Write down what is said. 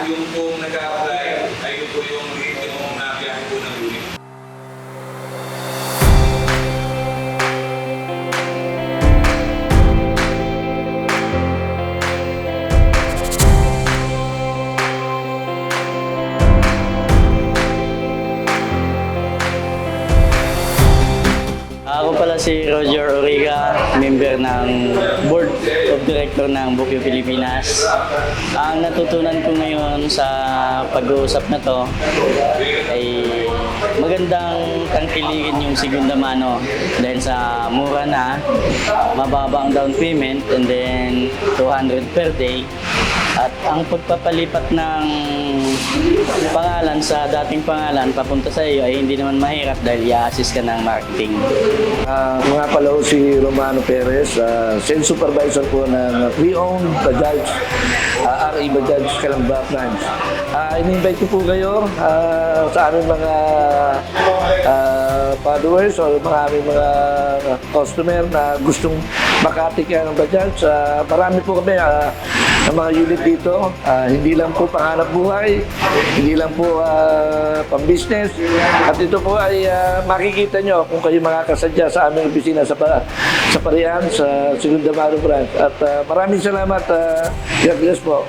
yung kung nag-a-apply ay yun po yung minimum na biyahe po ng unit. Ako pala si Roger Origa, member ng Board of Director ng Bukyo Pilipinas. Ang natutunan ko ngayon sa pag-uusap na to ay magandang tangkilikin yung segunda mano dahil sa mura na, mababa ang down payment and then 200 per day. At ang pagpapalipat ng pangalan sa dating pangalan papunta sa iyo ay hindi naman mahirap dahil i-assist ka ng marketing. Mga pala si Romano Perez, sales supervisor po ng pre-owned Bajaj, RE Bajaj Calamba branch. In-invite ko po kayo sa aming mga followers o aming mga customer na gustong makatikin ng Bajaj. Marami po kami ng mga unit dito, hindi lang po panghanap buhay, hindi lang po pang-business. At ito po ay makikita nyo kung kayo makakasadya sa aming opisina sa Parian, sa Segunda Mano Branch. At maraming salamat. God bless po.